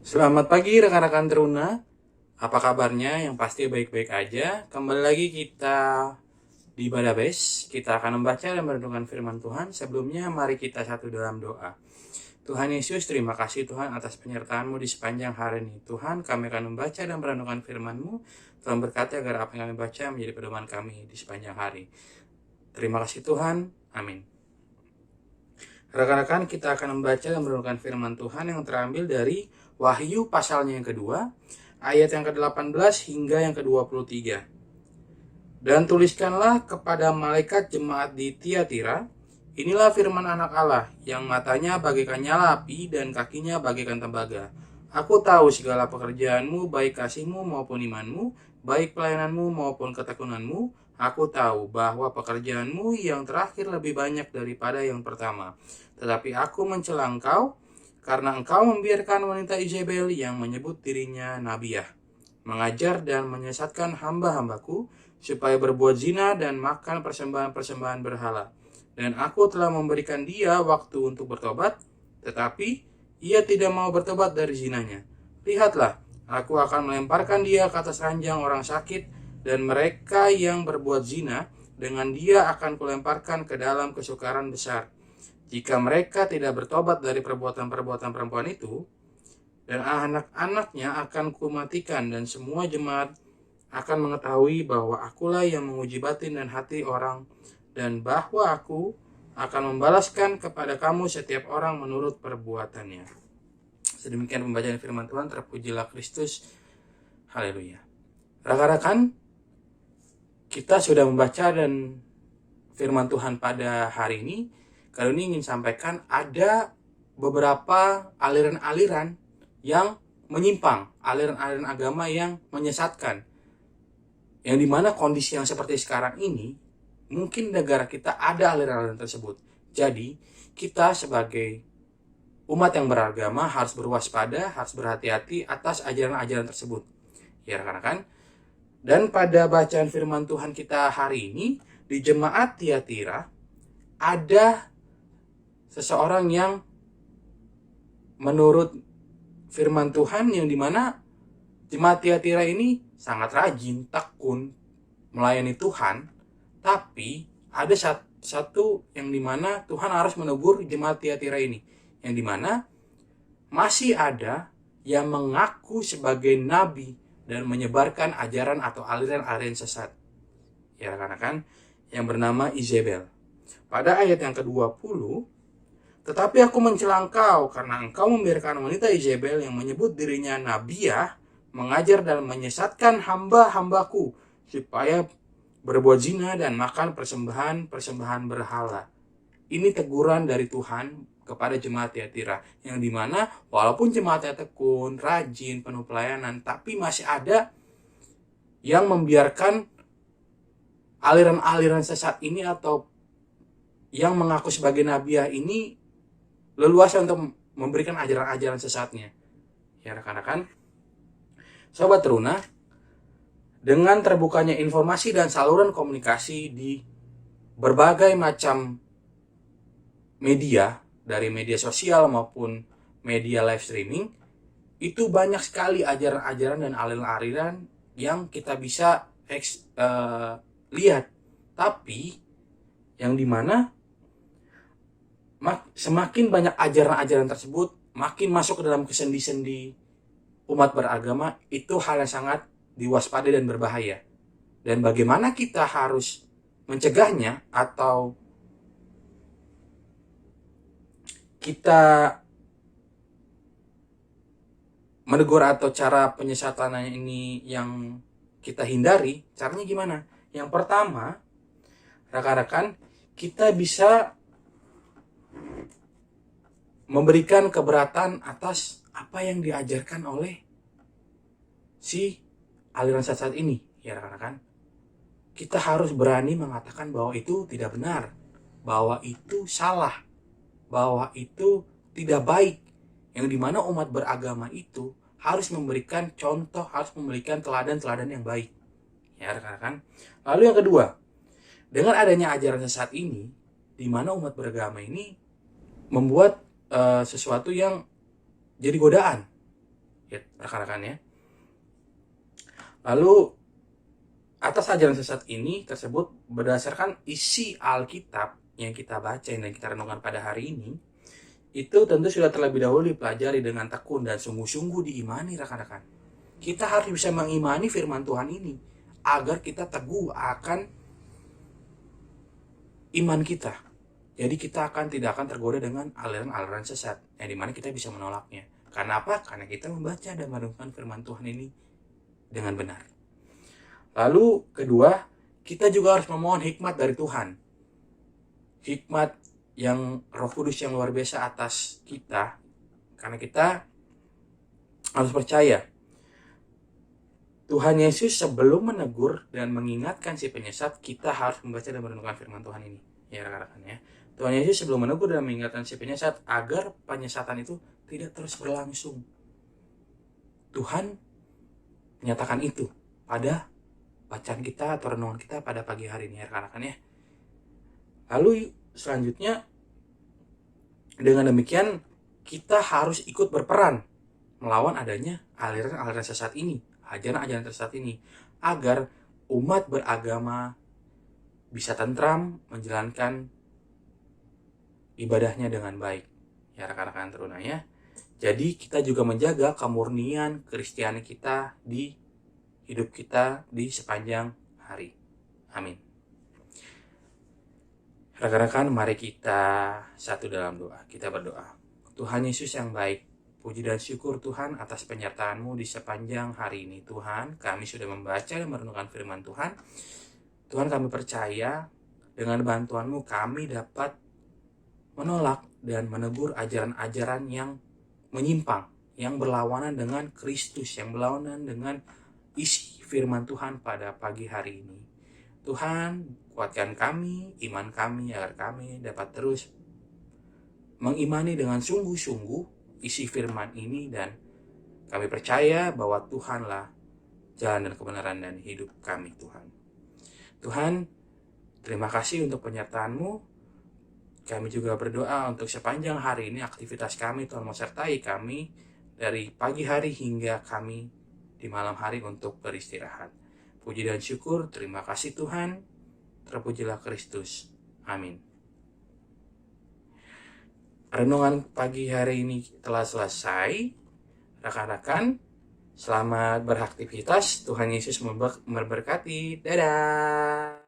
Selamat pagi rekan-rekan Teruna. Apa kabarnya? Yang pasti baik-baik aja. Kembali lagi kita di Badabes. Kita akan membaca dan merenungkan firman Tuhan. Sebelumnya mari kita satu dalam doa. Tuhan Yesus, terima kasih Tuhan atas penyertaan-Mu di sepanjang hari ini. Tuhan, kami akan membaca dan merenungkan firman-Mu. Tuhan berkati agar apa yang kami baca menjadi pedoman kami di sepanjang hari. Terima kasih Tuhan. Amin. Rekan-rekan, kita akan membaca dan merenungkan firman Tuhan yang terambil dari Wahyu pasalnya yang kedua, ayat yang ke-18 hingga yang ke-23. Dan tuliskanlah kepada malaikat jemaat di Tiatira, inilah firman anak Allah, yang matanya bagaikan nyala api dan kakinya bagaikan tembaga. Aku tahu segala pekerjaanmu, baik kasihmu maupun imanmu, baik pelayananmu maupun ketekunanmu. Aku tahu bahwa pekerjaanmu yang terakhir lebih banyak daripada yang pertama. Tetapi aku mencela engkau, karena engkau membiarkan wanita Izebel yang menyebut dirinya Nabiah, mengajar dan menyesatkan hamba-hambaku, supaya berbuat zina dan makan persembahan-persembahan berhala. Dan aku telah memberikan dia waktu untuk bertobat, tetapi ia tidak mau bertobat dari zinanya. Lihatlah, aku akan melemparkan dia ke atas ranjang orang sakit, dan mereka yang berbuat zina dengan dia akan kulemparkan ke dalam kesukaran besar. Jika mereka tidak bertobat dari perbuatan-perbuatan perempuan itu, dan anak-anaknya akan kumatikan, dan semua jemaat akan mengetahui bahwa akulah yang menguji batin dan hati orang, dan bahwa aku akan membalaskan kepada kamu setiap orang menurut perbuatannya. Sedemikian pembacaan firman Tuhan. Terpujilah Kristus. Haleluya. Rekan-rekan, kita sudah membaca dan firman Tuhan pada hari ini. Kali ini ingin sampaikan ada beberapa aliran-aliran yang menyimpang, aliran-aliran agama yang menyesatkan. Yang dimana kondisi yang seperti sekarang ini, mungkin negara kita ada aliran-aliran tersebut. Jadi, kita sebagai umat yang beragama harus berwaspada, harus berhati-hati atas ajaran-ajaran tersebut. Ya rekan-rekan. Dan pada bacaan firman Tuhan kita hari ini, di jemaat Tiatira, ada seseorang yang menurut firman Tuhan yang dimana jemaat Tiatira ini sangat rajin, tekun, melayani Tuhan. Tapi ada satu yang dimana Tuhan harus menegur jemaat Tiatira ini. Yang dimana masih ada yang mengaku sebagai nabi dan menyebarkan ajaran atau aliran-aliran sesat. Ya rekan-rekan, yang bernama Izebel. Pada ayat yang ke-20, tetapi aku mencela engkau, karena engkau membiarkan wanita Izebel yang menyebut dirinya Nabiah, mengajar dan menyesatkan hamba-hambaku, supaya berbuat zina dan makan persembahan-persembahan berhala. Ini teguran dari Tuhan kepada jemaat Tiatira, yang dimana walaupun jemaatnya tekun, rajin, penuh pelayanan, tapi masih ada yang membiarkan aliran-aliran sesat ini atau yang mengaku sebagai nabiah ini leluasa untuk memberikan ajaran-ajaran sesatnya. Ya rekan-rekan, Sobat Teruna, dengan terbukanya informasi dan saluran komunikasi di berbagai macam media, dari media sosial maupun media live streaming, itu banyak sekali ajaran-ajaran dan aliran-aliran yang kita bisa lihat. Tapi yang dimana semakin banyak ajaran-ajaran tersebut, makin masuk ke dalam kesendi-sendi umat beragama, itu hal yang sangat diwaspadai dan berbahaya. Dan bagaimana kita harus mencegahnya atau kita menegur atau cara penyesatannya ini yang kita hindari, caranya gimana? Yang pertama, rekan-rekan, kita bisa memberikan keberatan atas apa yang diajarkan oleh si aliran sesat ini. Ya rekan-rekan, kita harus berani mengatakan bahwa itu tidak benar, bahwa itu salah, bahwa itu tidak baik, yang dimana umat beragama itu harus memberikan contoh, harus memberikan teladan-teladan yang baik. ya rekan-rekan. Lalu yang kedua, dengan adanya ajaran sesat ini, di mana umat beragama ini membuat sesuatu yang jadi godaan, ya rekan-rekan ya. Lalu atas ajaran sesat ini tersebut, berdasarkan isi Alkitab yang kita baca dan kita renungkan pada hari ini, itu tentu sudah terlebih dahulu dipelajari dengan tekun dan sungguh-sungguh diimani rekan-rekan. Kita harus bisa mengimani firman Tuhan ini agar kita teguh akan iman kita. Jadi kita tidak akan tergoda dengan aliran-aliran sesat yang dimana kita bisa menolaknya. Karena apa? Karena kita membaca dan merenungkan firman Tuhan ini dengan benar. Lalu kedua, kita juga harus memohon hikmat dari Tuhan. Hikmat yang Roh Kudus yang luar biasa atas kita. Karena kita harus percaya Tuhan Yesus sebelum menegur dan mengingatkan si penyesat, kita harus membaca dan merenungkan firman Tuhan ini. Ya rekan-rekan ya. Tuhan Yesus sebelum menegur dan mengingatkan si penyesat agar penyesatan itu tidak terus berlangsung. Tuhan menyatakan itu pada bacaan kita atau renungan kita pada pagi hari ini ya rekan-rekan ya. Lalu selanjutnya, dengan demikian kita harus ikut berperan melawan adanya aliran-aliran sesat ini, ajaran-ajaran sesat ini, agar umat beragama bisa tentram menjalankan ibadahnya dengan baik. Ya rekan-rekan teruna ya. Jadi kita juga menjaga kemurnian Kristiani kita di hidup kita di sepanjang hari. Amin. Rekan-rekan, mari kita satu dalam doa. Kita berdoa. Tuhan Yesus yang baik, puji dan syukur Tuhan atas penyertaan-Mu di sepanjang hari ini. Tuhan, kami sudah membaca dan merenungkan firman Tuhan. Tuhan, kami percaya dengan bantuan-Mu kami dapat menolak dan menegur ajaran-ajaran yang menyimpang, yang berlawanan dengan Kristus, yang berlawanan dengan isi firman Tuhan pada pagi hari ini. Tuhan, kuatkan kami, iman kami, agar kami dapat terus mengimani dengan sungguh-sungguh isi firman ini, dan kami percaya bahwa Tuhanlah jalan dan kebenaran dan hidup kami Tuhan. Tuhan, terima kasih untuk penyertaan-Mu. Kami juga berdoa untuk sepanjang hari ini aktivitas kami, Tuhan menyertai kami dari pagi hari hingga kami di malam hari untuk beristirahat. Puji dan syukur, terima kasih Tuhan. Terpujilah Kristus. Amin. Renungan pagi hari ini telah selesai. Rekan-rekan, selamat beraktivitas. Tuhan Yesus memberkati. Dadah.